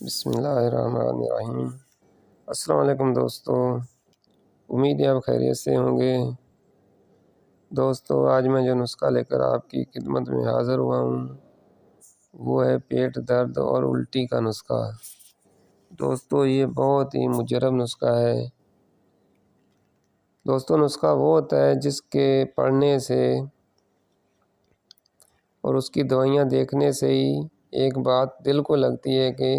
بسم اللہ الرحمن الرحیم۔ السلام علیکم دوستو، امید ہے آپ خیریت سے ہوں گے۔ دوستو آج میں جو نسخہ لے کر آپ کی خدمت میں حاضر ہوا ہوں وہ ہے پیٹ درد اور الٹی کا نسخہ۔ دوستو یہ بہت ہی مجرب نسخہ ہے۔ دوستو نسخہ وہ ہوتا ہے جس کے پڑھنے سے اور اس کی دوائیاں دیکھنے سے ہی ایک بات دل کو لگتی ہے کہ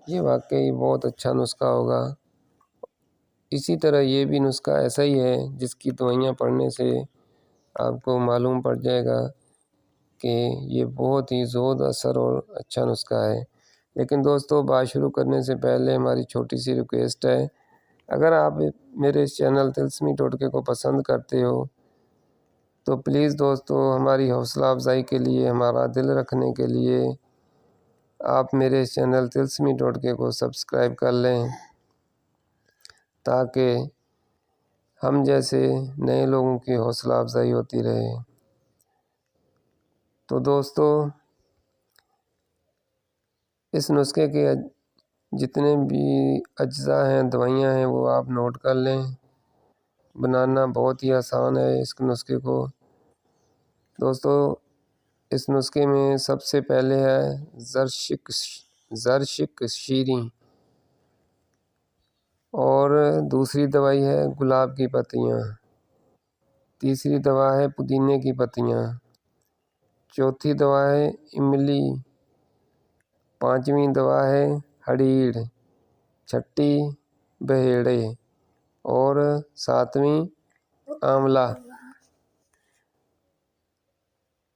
یہ واقعی بہت اچھا نسخہ ہوگا۔ اسی طرح یہ بھی نسخہ ایسا ہی ہے جس کی دوائیاں پڑھنے سے آپ کو معلوم پڑ جائے گا کہ یہ بہت ہی زود اثر اور اچھا نسخہ ہے۔ لیکن دوستو بات شروع کرنے سے پہلے ہماری چھوٹی سی ریکویسٹ ہے، اگر آپ میرے اس چینل طلسمی ٹوٹکے کو پسند کرتے ہو تو پلیز دوستو ہماری حوصلہ افزائی کے لیے، ہمارا دل رکھنے کے لیے آپ میرے چینل طلسمی ٹوٹکے کو سبسکرائب کر لیں تاکہ ہم جیسے نئے لوگوں کی حوصلہ افزائی ہوتی رہے۔ تو دوستو اس نسخے کے جتنے بھی اجزاء ہیں، دوائیاں ہیں، وہ آپ نوٹ کر لیں۔ بنانا بہت ہی آسان ہے اس نسخے کو۔ دوستو اس نسخے میں سب سے پہلے ہے زرشک شیریں، اور دوسری دوائی ہے گلاب کی پتیاں، تیسری دوا ہے پودینے کی پتیاں، چوتھی دوا ہے املی، پانچویں دوا ہے ہڑیڑ، چھٹی بہیڑے اور ساتویں آملہ۔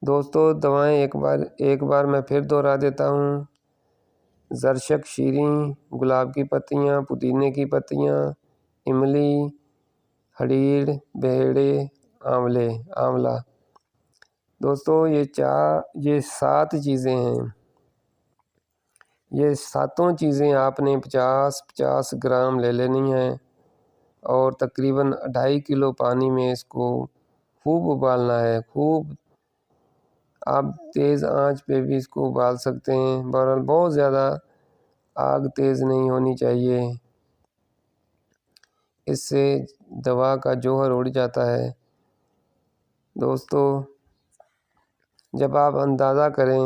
دوستو دوائیں ایک بار میں پھر دہرا دیتا ہوں۔ زرشک شیریں، گلاب کی پتیاں، پودینے کی پتیاں، املی، ہڑیڑ، بہیڑے، آملہ۔ دوستو یہ 7 چیزیں ہیں۔ یہ 7 چیزیں آپ نے 50 گرام لے لینی ہیں اور تقریباً 2.5 کلو پانی میں اس کو خوب ابالنا ہے۔ آپ تیز آنچ پہ بھی اس کو ابال سکتے ہیں، بہرحال بہت زیادہ آگ تیز نہیں ہونی چاہیے، اس سے دوا کا جوہر اڑ جاتا ہے۔ دوستو جب آپ اندازہ کریں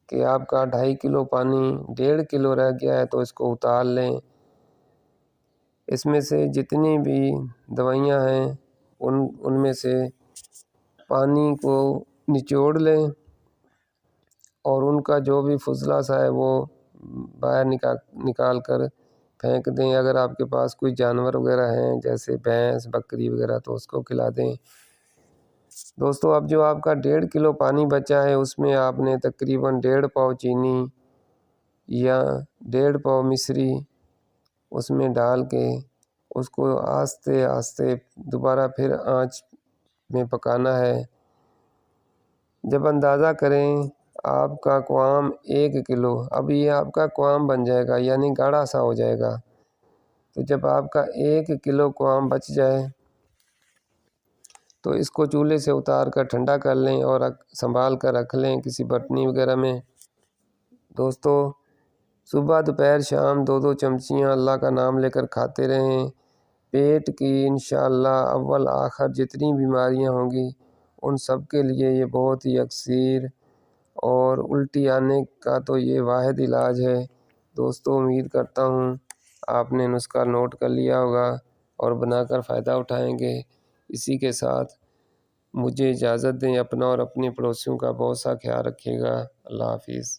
کہ آپ کا 2.5 کلو پانی 1.5 کلو رہ گیا ہے تو اس کو اتار لیں۔ اس میں سے جتنی بھی دوائیاں ہیں ان میں سے پانی کو نچوڑ لیں اور ان کا جو بھی فضلہ سا ہے وہ باہر نکال کر پھینک دیں۔ اگر آپ کے پاس کوئی جانور وغیرہ ہیں جیسے بھینس بکری وغیرہ تو اس کو کھلا دیں۔ دوستو اب جو آپ کا 1.5 کلو پانی بچا ہے اس میں آپ نے تقریباً 1.5 پاؤ چینی یا 1.5 پاؤ مصری اس میں ڈال کے اس کو آہستہ آہستہ دوبارہ پھر آنچ میں پکانا ہے۔ جب اندازہ کریں آپ کا قوام 1 کلو، اب یہ آپ کا قوام بن جائے گا یعنی گاڑھا سا ہو جائے گا۔ تو جب آپ کا 1 کلو قوام بچ جائے تو اس کو چولہے سے اتار کر ٹھنڈا کر لیں اور سنبھال کر رکھ لیں کسی برتنی وغیرہ میں۔ دوستو صبح دوپہر شام 2 چمچیاں اللہ کا نام لے کر کھاتے رہیں۔ پیٹ کی انشاءاللہ اول آخر جتنی بیماریاں ہوں گی ان سب کے لیے یہ بہت ہی یکسیر، اور الٹی آنے کا تو یہ واحد علاج ہے۔ دوستو امید کرتا ہوں آپ نے نسخہ نوٹ کر لیا ہوگا اور بنا کر فائدہ اٹھائیں گے۔ اسی کے ساتھ مجھے اجازت دیں، اپنا اور اپنے پڑوسیوں کا بہت سا خیال رکھیے گا۔ اللہ حافظ۔